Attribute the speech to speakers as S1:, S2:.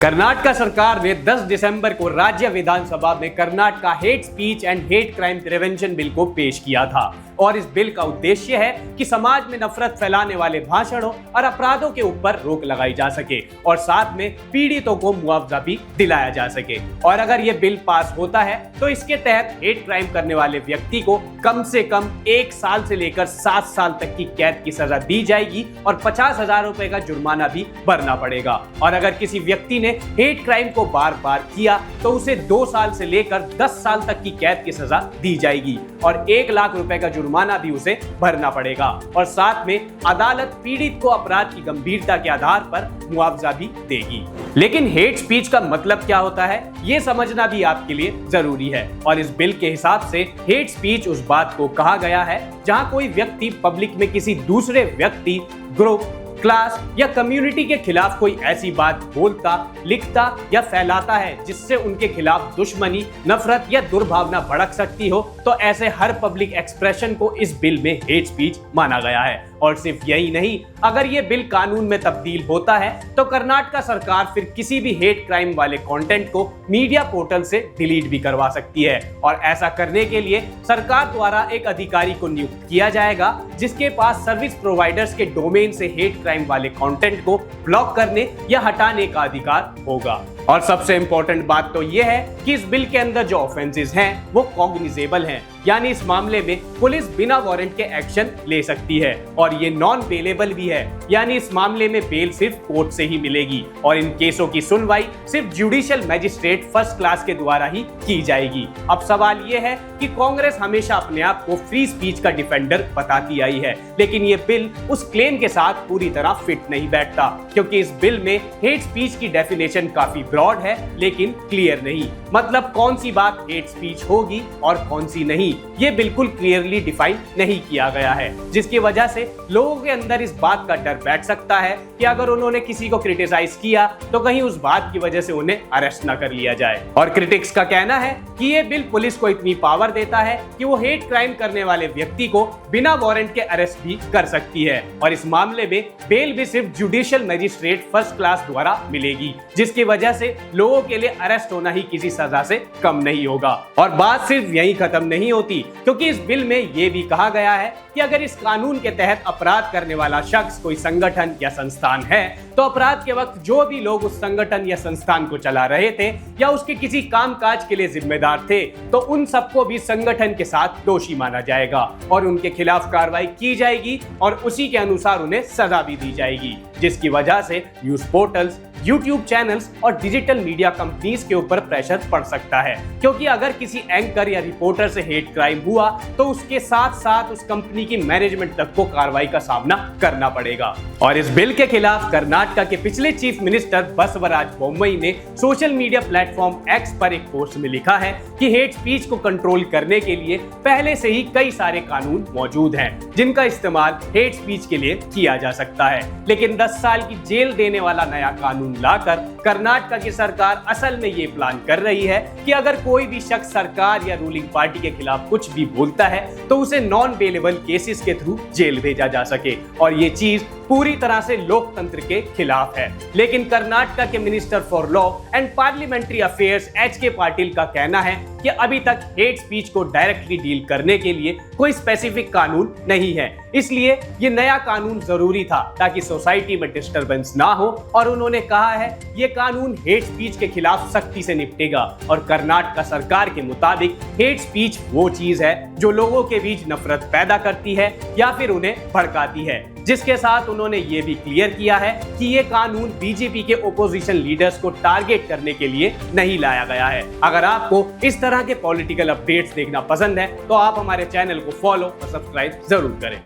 S1: कर्नाटक सरकार ने 10 दिसंबर को राज्य विधानसभा में Karnataka hate speech and hate crime prevention bill को पेश किया था और इस बिल का उद्देश्य है कि समाज में नफरत फैलाने वाले भाषणों और अपराधों के ऊपर रोक लगाई जा सके और साथ में पीड़ितों को मुआवजा भी दिलाया जा सके। और अगर ये बिल पास होता है तो इसके तहत हेट क्राइम करने वाले व्यक्ति को कम से कम 1 साल से लेकर 7 साल तक की कैद की सजा दी जाएगी और 50,000 रुपए का जुर्माना भी भरना पड़ेगा। और अगर किसी व्यक्ति ने हेट क्राइम को बार बार किया तो उसे 2 साल से लेकर 10 साल तक की कैद की सजा दी जाएगी और 1 लाख रुपए का जुर्माना भी उसे भरना पड़ेगा और साथ में अदालत पीड़ित को अपराध की गंभीरता के आधार पर मुआवजा भी देगी। लेकिन हेट स्पीच का मतलब क्या होता है ये समझना भी आपके लिए जरूरी है। और इस बिल के हिसाब से हेट स्पीच उस बात को कहा गया है जहां कोई व्यक्ति पब्लिक में किसी दूसरे व्यक्ति, ग्रुप, क्लास या कम्युनिटी के खिलाफ कोई ऐसी बात बोलता, लिखता या फैलाता है जिससे उनके खिलाफ दुश्मनी, नफरत या दुर्भावना भड़क सकती हो, तो ऐसे हर पब्लिक एक्सप्रेशन को इस बिल में हेट स्पीच माना गया है। और सिर्फ यही नहीं, अगर ये बिल कानून में तब्दील होता है तो कर्नाटक सरकार फिर किसी भी हेट क्राइम वाले कंटेंट को मीडिया पोर्टल से डिलीट भी करवा सकती है। और ऐसा करने के लिए सरकार द्वारा एक अधिकारी को नियुक्त किया जाएगा जिसके पास सर्विस प्रोवाइडर्स के डोमेन से हेट क्राइम वाले कंटेंट को ब्लॉक करने या हटाने का अधिकार होगा। और सबसे इंपॉर्टेंट बात तो यह है कि इस बिल के अंदर जो ऑफेंसेस हैं वो कॉग्निजेबल हैं, यानी इस मामले में पुलिस बिना वारंट के एक्शन ले सकती है और ये नॉन बेलेबल भी है, यानी इस मामले में बेल सिर्फ कोर्ट से ही मिलेगी और इन केसों की सुनवाई सिर्फ जुडिशियल मैजिस्ट्रेट फर्स्ट क्लास के द्वारा ही की जाएगी। अब सवाल ये है कि कांग्रेस हमेशा अपने आप को फ्री स्पीच का डिफेंडर बताती आई है, लेकिन ये बिल उस क्लेम के साथ पूरी तरह फिट नहीं बैठता क्योंकि इस बिल में हेट स्पीच की डेफिनेशन काफी ब्रॉड है लेकिन क्लियर नहीं। मतलब कौन सी बात हेट स्पीच होगी और कौन सी नहीं, ये बिल्कुल क्लियरली डिफाइन नहीं किया गया है, जिसकी वजह से लोगों के अंदर इस बात का डर बैठ सकता है कि अगर उन्होंने किसी को क्रिटिसाइज किया तो कहीं उस बात की वजह से उन्हें अरेस्ट ना कर लिया जाए। और क्रिटिक्स का कहना है कि ये बिल पुलिस को इतनी पावर देता है कि वो हेट क्राइम करने वाले व्यक्ति को बिना वारंट के अरेस्ट भी कर सकती है और इस मामले में बेल भी सिर्फ जुडिशियल मैजिस्ट्रेट फर्स्ट क्लास द्वारा मिलेगी, जिसकी वजह से लोगों के लिए अरेस्ट होना ही किसी सजा से कम नहीं होगा। और बात सिर्फ यही खत्म नहीं होती क्योंकि इस बिल में यह भी कहा गया है कि अगर इस कानून के तहत अपराध करने वाला शख्स कोई संगठन या संस्थान है तो अपराध के वक्त जो भी लोग उस संगठन या संस्थान को चला रहे थे या उसके किसी कामकाज के लिए जिम्मेदार थे तो उन सबको भी संगठन के साथ दोषी माना जाएगा और उनके खिलाफ कार्रवाई की जाएगी और उसी के अनुसार उन्हें सजा भी दी जाएगी, जिसकी वजह से न्यूज पोर्टल्स, यूट्यूब चैनल्स और डिजिटल मीडिया कंपनीज के ऊपर प्रेशर पड़ सकता है क्योंकि अगर किसी एंकर या रिपोर्टर से हेट क्राइम हुआ तो उसके साथ साथ उस कंपनी की मैनेजमेंट तक को कार्रवाई का सामना करना पड़ेगा। और इस बिल के खिलाफ कर्नाटक के पिछले चीफ मिनिस्टर बसवराज बोम्मई ने सोशल मीडिया प्लेटफॉर्म एक्स पर एक पोस्ट में लिखा है कि हेट स्पीच को कंट्रोल करने के लिए पहले से ही कई सारे कानून मौजूद हैं जिनका इस्तेमाल हेट स्पीच के लिए किया जा सकता है, लेकिन 10 साल की जेल देने वाला नया कानून लाकर कर्नाटक की सरकार असल में ये प्लान कर रही है कि अगर कोई भी शख्स सरकार या रूलिंग पार्टी के खिलाफ कुछ भी बोलता है तो उसे नॉन बेलेबल केसेस के थ्रू जेल भेजा जा सके और ये चीज पूरी तरह से लोकतंत्र के खिलाफ है। लेकिन कर्नाटक के minister for law and parliamentary affairs HK. Patil का कहना है कि अभी तक हेट स्पीच को डायरेक्टली डील करने के लिए कोई स्पेसिफिक कानून नहीं है, इसलिए ये नया कानून जरूरी था ताकि सोसाइटी में डिस्टरबेंस ना हो। और उन्होंने कहा है ये कानून हेट स्पीच के खिलाफ सख्ती से निपटेगा और कर्नाटक सरकार के मुताबिक हेट स्पीच वो चीज है जो लोगों के बीच नफरत पैदा करती है या फिर उन्हें भड़काती है, जिसके साथ उन्होंने ये भी क्लियर किया है कि ये कानून बीजेपी के ओपोजिशन लीडर्स को टारगेट करने के लिए नहीं लाया गया है। अगर आपको इस तरह के पॉलिटिकल अपडेट्स देखना पसंद है तो आप हमारे चैनल को फॉलो और सब्सक्राइब जरूर करें।